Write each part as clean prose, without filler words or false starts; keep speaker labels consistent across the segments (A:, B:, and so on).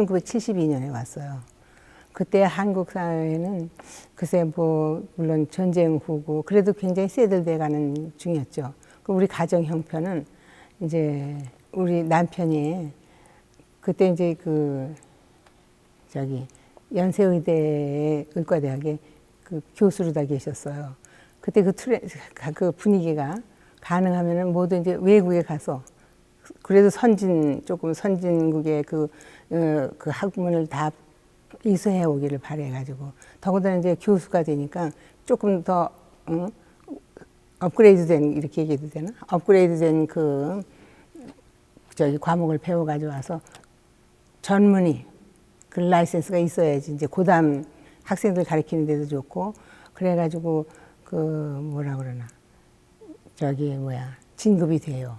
A: 1972년에 왔어요. 그때 한국 사회는 글쎄 뭐 물론 전쟁 후고 그래도 굉장히 세들돼 가는 중이었죠. 그 우리 가정 형편은 이제 우리 남편이 그때 이제 그 저기 연세의대 의과대학에 그 교수로 다 계셨어요. 그때 그 분위기가 가능하면은 모두 이제 외국에 가서 그래도 조금 선진국의 그 학문을 다 이수해 오기를 바래가지고 더군다나 이제 교수가 되니까 조금 더 업그레이드된 이렇게 얘기해도 되나? 업그레이드된 그 저기 과목을 배워가지고 와서 전문의 그 라이센스가 있어야지 이제 고담 학생들 가르치는 데도 좋고 그래가지고 그 뭐라 그러나 저기 진급이 돼요.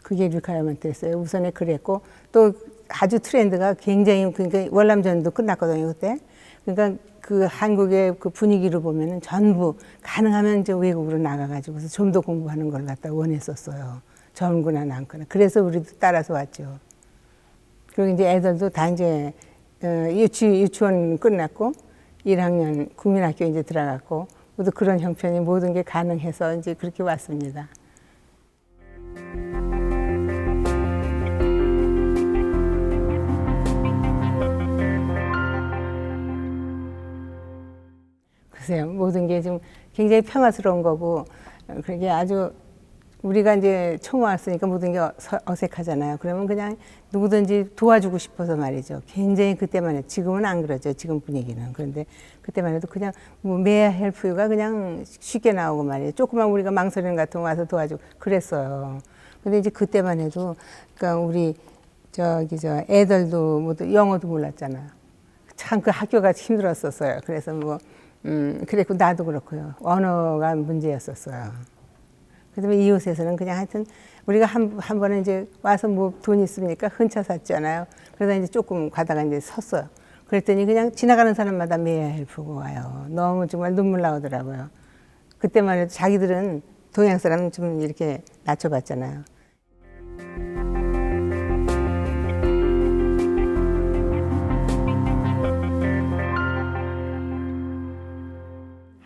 A: 그게 리카이어먼트였어요. 우선에 그랬고 또 아주 트렌드가 굉장히 그러니까 월남전도 끝났거든요 그때. 그러니까 그 한국의 그 분위기를 보면은 전부 가능하면 이제 외국으로 나가가지고서 좀 더 공부하는 걸 갖다 원했었어요. 젊거나 남거나. 그래서 우리도 따라서 왔죠. 그리고 이제 애들도 다 이제 유치원 끝났고 1학년 국민학교 이제 들어갔고 모두 그런 형편이 모든 게 가능해서 이제 그렇게 왔습니다. 글쎄요, 모든 게 좀 굉장히 평화스러운 거고 그게 아주 우리가 이제 처음 왔으니까 모든 게 어색하잖아요. 그러면 그냥 누구든지 도와주고 싶어서 말이죠. 굉장히 그때만 해도 지금은 안 그러죠. 지금 분위기는. 그런데 그때만 해도 그냥 뭐 may I help you가 그냥 쉽게 나오고 말이에요. 조그만 우리가 망설이는 같은 거 와서 도와주고 그랬어요. 근데 이제 그때만 해도 그러니까 우리 저 애들도 모두 영어도 몰랐잖아요. 참 그 학교가 힘들었었어요. 그래서 그랬고 나도 그렇고요. 언어가 문제였었어요. 그다음에 이웃에서는 그냥 하여튼 우리가 한 번은 이제 와서 뭐 돈 있으니까 흔차 샀잖아요. 그러다 이제 조금 가다가 이제 섰어요. 그랬더니 그냥 지나가는 사람마다 매야 헬프고 와요. 너무 정말 눈물 나오더라고요. 그때만 해도 자기들은 동양 사람은 좀 이렇게 낮춰봤잖아요.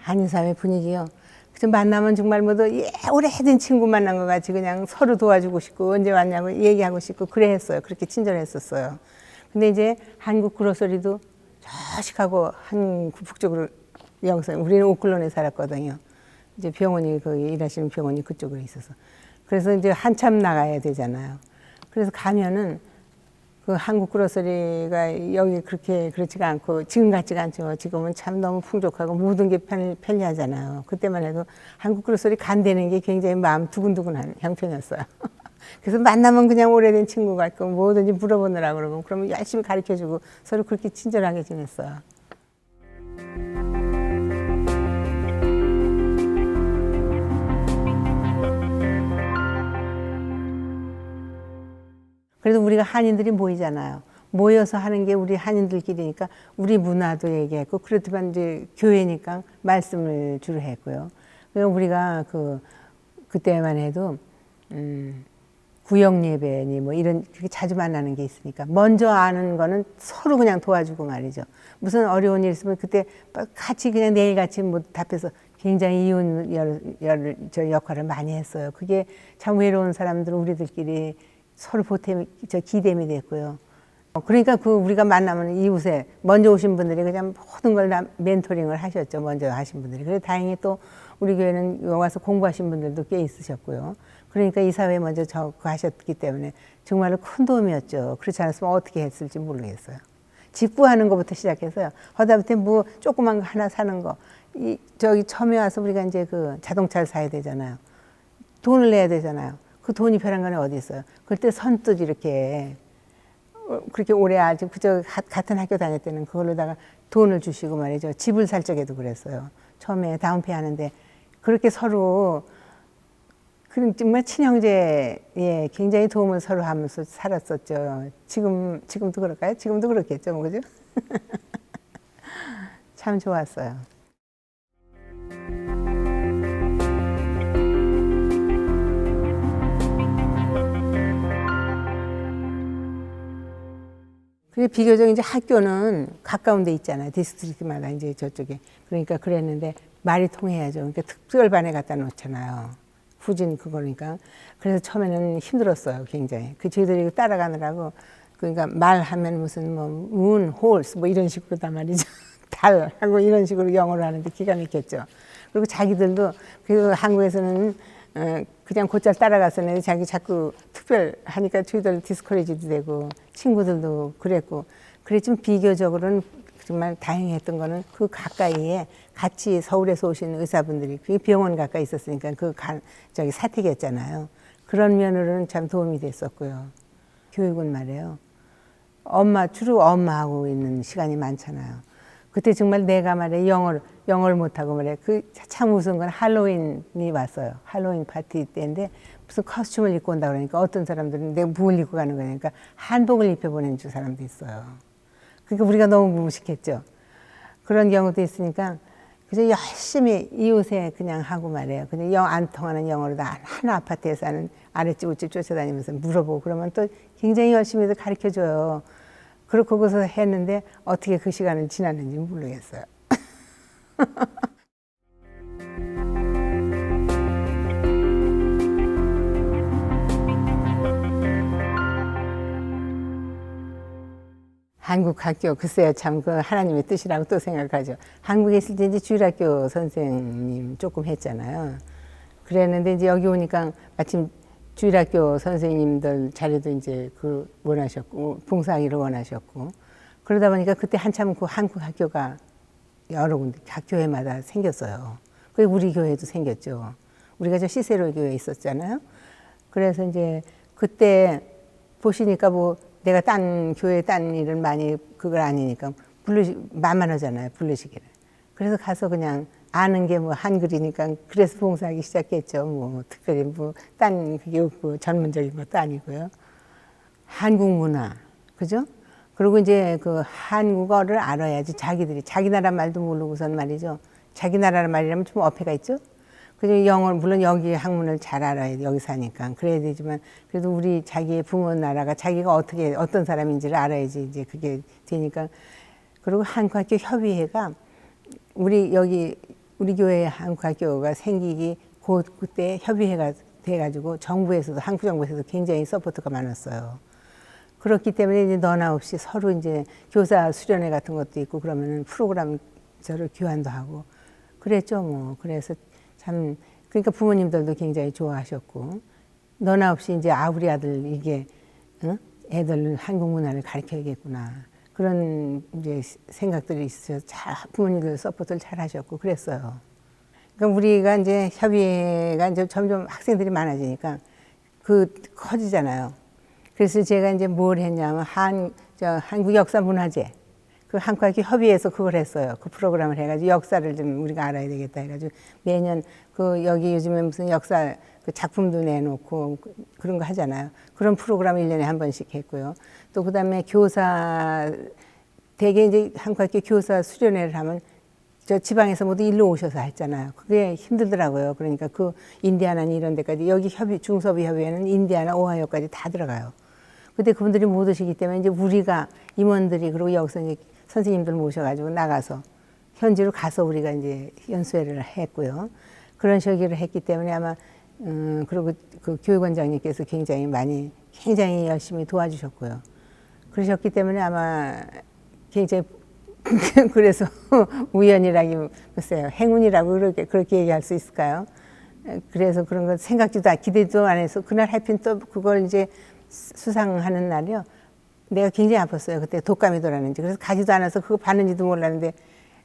A: 한인사회 분위기요. 그래서 만나면 정말 모두 오래된 친구 만난 것 같이 그냥 서로 도와주고 싶고 언제 왔냐고 얘기하고 싶고 그래 했어요. 그렇게 친절했었어요. 근데 이제 한국 그로서리도 저 시카고 북쪽으로 여기서 우리는 오클론에 살았거든요. 이제 병원이 거기 일하시는 병원이 그쪽으로 있어서 그래서 이제 한참 나가야 되잖아요. 그래서 가면은 그 한국 그로서리가 여기 그렇게 그렇지가 않고 지금 같지가 않죠. 지금은 참 너무 풍족하고 모든 게 편리하잖아요. 그때만 해도 한국 그로서리 간대는 게 굉장히 마음 두근두근한 형편이었어요. 그래서 만나면 그냥 오래된 친구 같고 뭐든지 물어보느라 그러고 그러면 열심히 가르쳐주고 서로 그렇게 친절하게 지냈어요. 그래도 우리가 한인들이 모이잖아요. 모여서 하는 게 우리 한인들끼리니까 우리 문화도 얘기했고 그렇지만 이제 교회니까 말씀을 주로 했고요. 그리고 우리가 그때만 해도 구역 예배니 뭐 이런 그렇게 자주 만나는 게 있으니까 먼저 아는 거는 서로 그냥 도와주고 말이죠. 무슨 어려운 일 있으면 그때 같이 그냥 내일같이 뭐 답해서 굉장히 이웃 역할을 많이 했어요. 그게 참 외로운 사람들은 우리들끼리 서로 기댐이 됐고요. 그러니까 우리가 만나면 이웃에 먼저 오신 분들이 그냥 모든 걸 다 멘토링을 하셨죠. 먼저 하신 분들이. 그래서 다행히 또 우리 교회는 와서 공부하신 분들도 꽤 있으셨고요. 그러니까 이 사회에 먼저 하셨기 때문에 정말로 큰 도움이었죠. 그렇지 않았으면 어떻게 했을지 모르겠어요. 직구하는 것부터 시작해서요. 하다못해 뭐 조그만 거 하나 사는 거. 저기 처음에 와서 우리가 이제 그 자동차를 사야 되잖아요. 돈을 내야 되잖아요. 그 돈이 별한 건 어디 있어요. 그때 선뜻 이렇게 그렇게 오래 아직 같은 학교 다닐 때는 그걸로다가 돈을 주시고 말이죠. 집을 살 적에도 그랬어요. 처음에 다운페이 하는데 그렇게 서로 정말 친형제에 굉장히 도움을 서로 하면서 살았었죠. 지금도 그럴까요? 지금도 그렇겠죠, 뭐 그죠? 참 좋았어요. 그게 비교적 이제 학교는 가까운 데 있잖아요. 디스트릭트마다 이제 저쪽에. 그러니까 그랬는데 말이 통해야죠. 그러니까 특별반에 갖다 놓잖아요. 후진 그거니까. 그래서 처음에는 힘들었어요. 굉장히. 그 저희들이 따라가느라고. 그러니까 말하면 무슨 뭐 문, 홀스 뭐 이런 식으로 다 말이죠. 달하고 이런 식으로 영어를 하는데 기가 막혔죠. 그리고 자기들도 그 한국에서는 그냥 곧잘 따라갔었는데 자기 자꾸 특별하니까 저희들 디스커리지도 되고 친구들도 그랬고 그랬지만 비교적으로는 정말 다행했던 거는 그 가까이에 같이 서울에서 오신 의사분들이 그 병원 가까이 있었으니까 저기 사택이었잖아요. 그런 면으로는 참 도움이 됐었고요. 교육은 말이에요. 주로 엄마하고 있는 시간이 많잖아요. 그때 정말 내가 말이에요. 영어를 못하고 말이에요. 참 웃은 건 할로윈이 왔어요. 할로윈 파티 때인데 무슨 코스튬을 입고 온다 그러니까 어떤 사람들은 내가 뭘 입고 가는 거니까 한복을 입혀보낸 사람도 있어요. 그러니까 우리가 너무 무식했죠. 그런 경우도 있으니까 그래서 열심히 이웃에 그냥 하고 말이에요. 그냥 안 통하는 영어로 다 한 아파트에 사는 아랫집 우집 쫓아다니면서 물어보고 그러면 또 굉장히 열심히 가르쳐줘요. 그렇고 거기서 했는데 어떻게 그 시간을 지났는지 모르겠어요. 한국 학교 글쎄요 참 그 하나님의 뜻이라고 또 생각하죠. 한국에 있을 때 이제 주일학교 선생님 조금 했잖아요. 그랬는데 이제 여기 오니까 마침 주일학교 선생님들 자리도 이제 원하셨고 봉사하기를 원하셨고 그러다 보니까 그때 한참 그 한국 학교가 여러 군데 각 교회마다 생겼어요. 그리고 우리 교회도 생겼죠. 우리가 저 시세로 교회에 있었잖아요. 그래서 이제 그때 보시니까 뭐 내가 딴 교회 딴 일은 많이 그걸 아니니까 만만하잖아요. 부르시기를. 그래서 가서 그냥 아는 게 뭐 한글이니까 그래서 봉사하기 시작했죠. 뭐 특별히 뭐 딴 그게 없고 전문적인 것도 아니고요. 한국 문화, 그죠? 그리고 이제 그 한국어를 알아야지 자기 나라 말도 모르고선 말이죠. 자기 나라 말이라면 좀 어폐가 있죠. 그래서 영어를 물론 여기 학문을 잘 알아야 돼. 여기 사니까 그래야 되지만 그래도 우리 자기의 부모 나라가 자기가 어떤 사람인지를 알아야지 이제 그게 되니까. 그리고 한국학교 협의회가 우리 교회 한국학교가 생기기 그때 협의회가 돼가지고 한국 정부에서도 굉장히 서포트가 많았어요. 그렇기 때문에 이제 너나 없이 서로 이제 교사 수련회 같은 것도 있고 그러면은 프로그램 저를 교환도 하고 그랬죠 뭐. 그래서 참 그러니까 부모님들도 굉장히 좋아하셨고 너나 없이 이제 우리 아들 이게 애들 한국 문화를 가르쳐야겠구나 그런 이제 생각들이 있어서 부모님들 서포트를 잘 하셨고 그랬어요. 그러니까 우리가 이제 협의회가 이제 점점 학생들이 많아지니까 커지잖아요. 그래서 제가 이제 뭘 했냐면 한국 역사 문화재 그 한국학교 협의회에서 그걸 했어요. 그 프로그램을 해가지고 역사를 좀 우리가 알아야 되겠다 해가지고 매년 여기 요즘에 무슨 역사 그 작품도 내놓고 그런 거 하잖아요. 그런 프로그램을 1년에 한 번씩 했고요. 또 그다음에 대개 이제 한국학교 교사 수련회를 하면 저 지방에서 모두 일로 오셔서 했잖아요. 그게 힘들더라고요. 그러니까 인디아나 이런 데까지 여기 중서부 협의회는 인디아나 오하이오까지 다 들어가요. 근데 그분들이 못 오시기 때문에 이제 우리가 임원들이 그리고 여기서 이제 선생님들 모셔가지고 나가서 현지로 가서 우리가 이제 연수회를 했고요. 그런 식으로 했기 때문에 아마 그리고 그 교육원장님께서 굉장히 열심히 도와주셨고요. 그러셨기 때문에 아마 굉장히 그래서 우연이라기 글쎄요 행운이라고 그렇게 얘기할 수 있을까요? 그래서 그런 거 기대도 안 해서 그날 하필 또 그걸 이제 수상하는 날이요. 내가 굉장히 아팠어요. 그때 독감이 돌았는지. 그래서 가지도 않아서 그거 받는지도 몰랐는데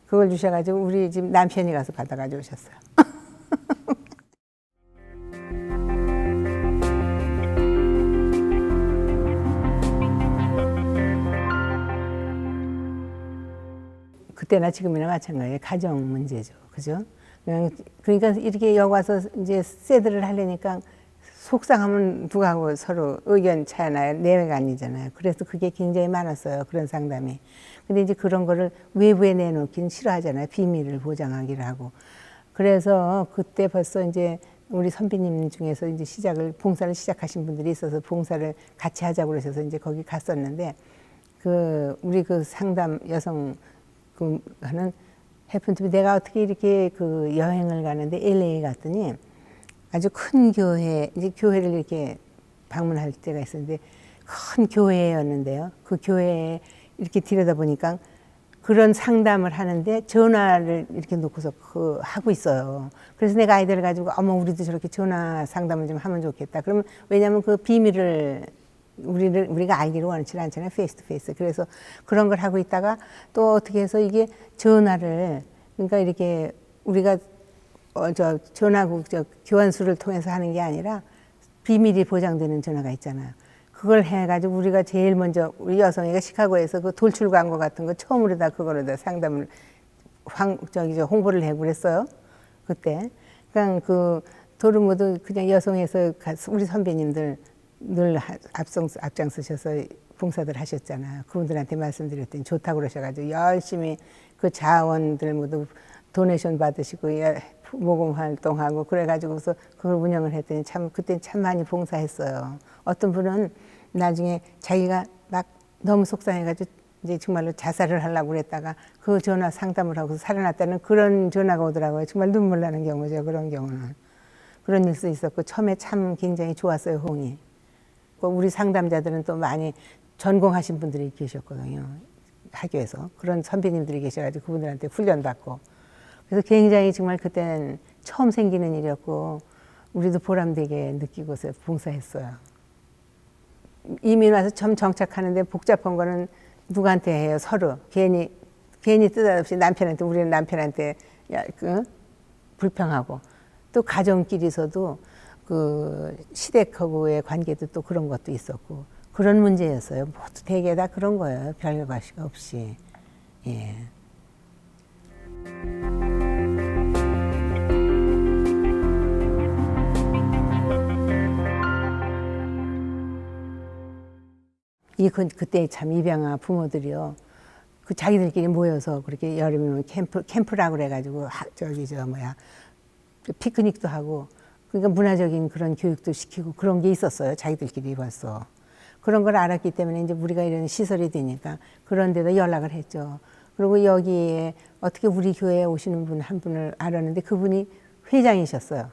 A: 그걸 주셔가지고 우리 집 남편이 가서 받아가지고 오셨어요. 그때나 지금이나 마찬가지예요. 가정 문제죠. 그죠? 그러니까 이렇게 여기 와서 이제 세드를 하려니까 속상하면 누가 하고 서로 의견 차이나요. 내외가 아니잖아요. 그래서 그게 굉장히 많았어요. 그런 상담이. 근데 이제 그런 거를 외부에 내놓기는 싫어하잖아요. 비밀을 보장하기를 하고. 그래서 그때 벌써 이제 우리 선배님 중에서 이제 봉사를 시작하신 분들이 있어서 봉사를 같이 하자고 그러셔서 이제 거기 갔었는데 우리 그 상담 여성 그 하는 해픈투비 내가 어떻게 이렇게 그 여행을 가는데 LA 갔더니 아주 큰 교회, 이제 교회를 이렇게 방문할 때가 있었는데 큰 교회였는데요. 그 교회에 이렇게 들여다보니까 그런 상담을 하는데 전화를 이렇게 놓고서 하고 있어요. 그래서 내가 아이들을 가지고 어머 우리도 저렇게 전화 상담을 좀 하면 좋겠다. 그러면 왜냐하면 그 비밀을 우리가 알기를 원치 않잖아요. 페이스 투 페이스. 그래서 그런 걸 하고 있다가 또 어떻게 해서 이게 전화를 그러니까 이렇게 우리가 전화국 교환수를 통해서 하는 게 아니라 비밀이 보장되는 전화가 있잖아요. 그걸 해가지고 우리가 제일 먼저 우리 여성이가 시카고에서 그 돌출 광고 같은 거 처음으로 다 그거로 다 상담을 홍보를 하고 그랬어요. 그때. 그러니까 그 도르모도 그냥 여성에서 우리 선배님들 늘 앞장서셔서 봉사들 하셨잖아요. 그분들한테 말씀드렸더니 좋다고 그러셔가지고 열심히 그 자원들 모두 도네이션 받으시고 모금 활동하고 그래가지고서 그걸 운영을 했더니 참 그때 참 많이 봉사했어요. 어떤 분은 나중에 자기가 막 너무 속상해가지고 이제 정말로 자살을 하려고 그랬다가 그 전화 상담을 하고서 살아났다는 그런 전화가 오더라고요. 정말 눈물 나는 경우죠. 그런 경우는. 그런 일도 있었고 처음에 참 굉장히 좋았어요. 호응이. 우리 상담자들은 또 많이 전공하신 분들이 계셨거든요. 학교에서. 그런 선배님들이 계셔가지고 그분들한테 훈련받고. 그래서 굉장히 정말 그때는 처음 생기는 일이었고 우리도 보람되게 느끼고서 봉사했어요. 이민 와서 처음 정착하는데 복잡한 거는 누구한테 해요? 서로. 괜히 뜻없이 남편한테, 우리는 남편한테 불평하고 또 가정끼리서도 그 시댁하고의 관계도 또 그런 것도 있었고 그런 문제였어요. 모두 대개 다 그런 거예요. 별 과시가 없이. 예. 그때 참 입양아 부모들이요. 그 자기들끼리 모여서 그렇게 여름이면 캠프라고 그래가지고 피크닉도 하고 그러니까 문화적인 그런 교육도 시키고 그런 게 있었어요. 자기들끼리 벌써. 그런 걸 알았기 때문에 이제 우리가 이런 시설이 되니까 그런 데다 연락을 했죠. 그리고 여기에 어떻게 우리 교회에 오시는 분 한 분을 알았는데 그분이 회장이셨어요.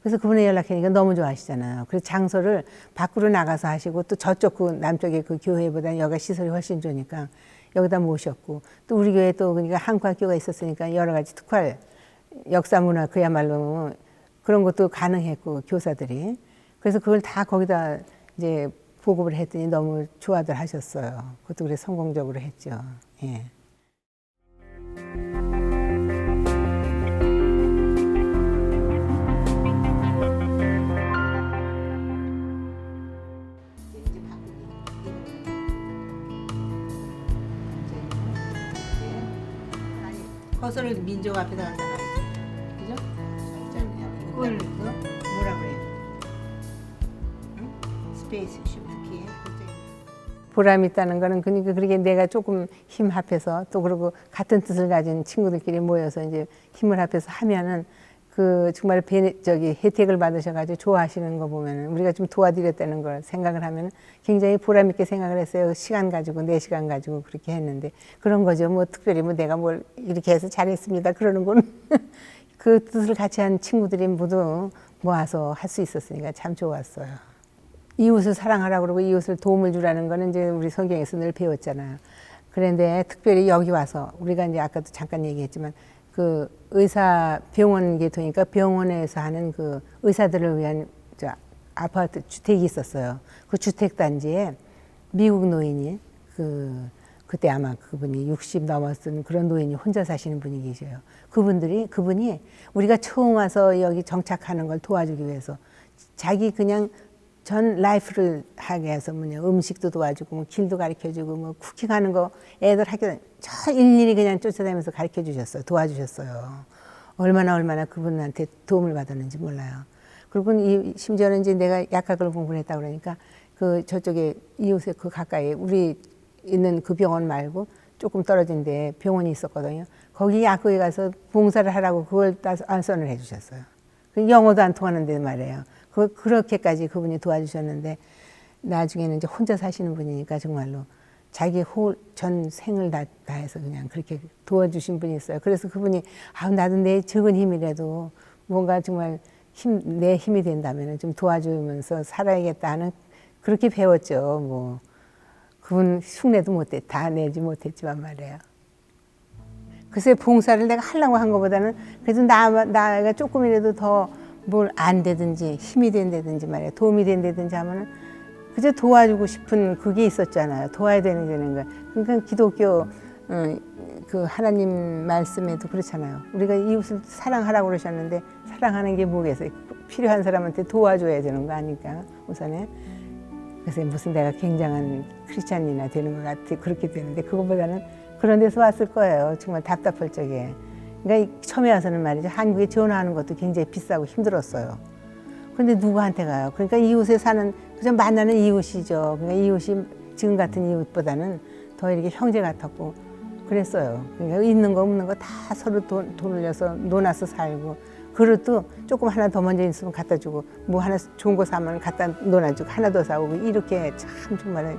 A: 그래서 그분에 연락하니까 너무 좋아하시잖아요. 그래서 장소를 밖으로 나가서 하시고 또 저쪽 그 남쪽의 그 교회보다 여기가 시설이 훨씬 좋으니까 여기다 모셨고 또 우리 교회에 또 그러니까 한국 학교가 있었으니까 여러 가지 특활 역사 문화 그야말로 그런 것도 가능했고 교사들이 그래서 그걸 다 거기다 이제 보급을 했더니 너무 좋아들 하셨어요. 그것도 그래 성공적으로 했죠. 예. 거슬을 민족 앞에다 갖다 놔야지. 그죠? 그걸 뭐라 그래요? 응? 스페이스 슈프키에 보람 있다는 거는 그러니까 그렇게 내가 조금 힘 합해서 또 그리고 같은 뜻을 가진 친구들끼리 모여서 이제 힘을 합해서 하면은 그 정말 혜택을 받으셔가지고 좋아하시는 거 보면은 우리가 좀 도와드렸다는 걸 생각을 하면은 굉장히 보람 있게 생각을 했어요. 시간 가지고 4시간 가지고 그렇게 했는데 그런 거죠. 뭐 특별히 뭐 내가 뭘 이렇게 해서 잘했습니다. 그러는 건 그 뜻을 같이 한 친구들이 모두 모아서 할 수 있었으니까 참 좋았어요. 이웃을 사랑하라고 그러고 이웃을 도움을 주라는 거는 이제 우리 성경에서 늘 배웠잖아요. 그런데 특별히 여기 와서 우리가 이제 아까도 잠깐 얘기했지만 그 의사 병원 계통이니까 병원에서 하는 그 의사들을 위한 아파트 주택이 있었어요. 그 주택 단지에 미국 노인이 그때 아마 그분이 60 넘었던 그런 노인이 혼자 사시는 분이 계셔요. 그분이 우리가 처음 와서 여기 정착하는 걸 도와주기 위해서 자기 그냥 전 라이프를 하게 해서 음식도 도와주고 뭐 길도 가르쳐주고 뭐 쿠킹하는 거 애들 학교 저 일일이 그냥 쫓아다니면서 가르쳐 주셨어요. 도와주셨어요. 얼마나 그분한테 도움을 받았는지 몰라요. 그리고 심지어는 이제 내가 약학을 공부를 했다 그러니까 그 저쪽에 이웃에 그 가까이 우리 있는 그 병원 말고 조금 떨어진 데 병원이 있었거든요. 거기 약국에 가서 봉사를 하라고 그걸 안선을 해 주셨어요. 영어도 안 통하는데 말이에요. 그렇게까지 그분이 도와주셨는데 나중에는 이제 혼자 사시는 분이니까 정말로 자기 전 생을 다해서 그냥 그렇게 도와주신 분이 있어요. 그래서 그분이 나도 내 적은 힘이라도 뭔가 정말 내 힘이 된다면 좀 도와주면서 살아야겠다 하는 그렇게 배웠죠. 뭐 그분 흉내도 다 내지 못했지만 말이에요. 글쎄 봉사를 내가 하려고 한 것보다는 그래도 나가 조금이라도 더 뭘 안 되든지 힘이 된다든지 말이에요. 도움이 된다든지 하면은 그저 도와주고 싶은 그게 있었잖아요. 도와야 되는 거. 그러니까 기독교 그 하나님 말씀에도 그렇잖아요. 우리가 이웃을 사랑하라고 그러셨는데 사랑하는 게 뭐겠어요? 필요한 사람한테 도와줘야 되는 거 아닐까 우선에. 그래서 무슨 내가 굉장한 크리스찬이나 되는 것 같아 그렇게 되는데 그것보다는 그런 데서 왔을 거예요. 정말 답답할 적에. 그러니까 처음에 와서는 말이죠. 한국에 전화하는 것도 굉장히 비싸고 힘들었어요. 그런데 누구한테 가요? 그러니까 이웃에 사는 그저 만나는 이웃이죠. 그러니까 이웃이 지금 같은 이웃보다는 더 이렇게 형제 같았고 그랬어요. 그러니까 있는 거 없는 거 다 서로 돈 올려서 논아서 살고 그릇도 조금 하나 더 먼저 있으면 갖다 주고 뭐 하나 좋은 거 사면 갖다 논아주고 하나 더 사오고 이렇게 참 정말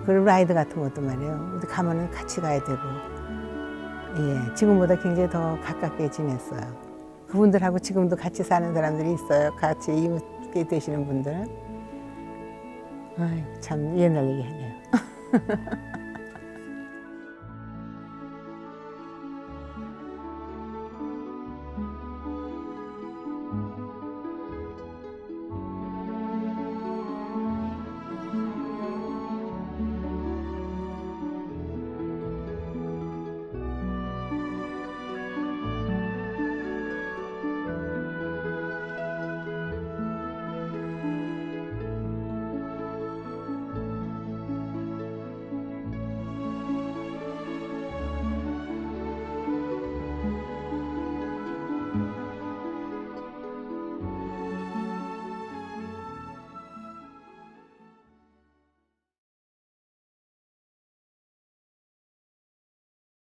A: 그리고 라이드 같은 것도 말이에요. 어디 가면은 같이 가야 되고 예 지금보다 굉장히 더 가깝게 지냈어요. 그분들하고 지금도 같이 사는 사람들이 있어요. 같이 이웃이 되시는 분들. 참 옛날 얘기하네요.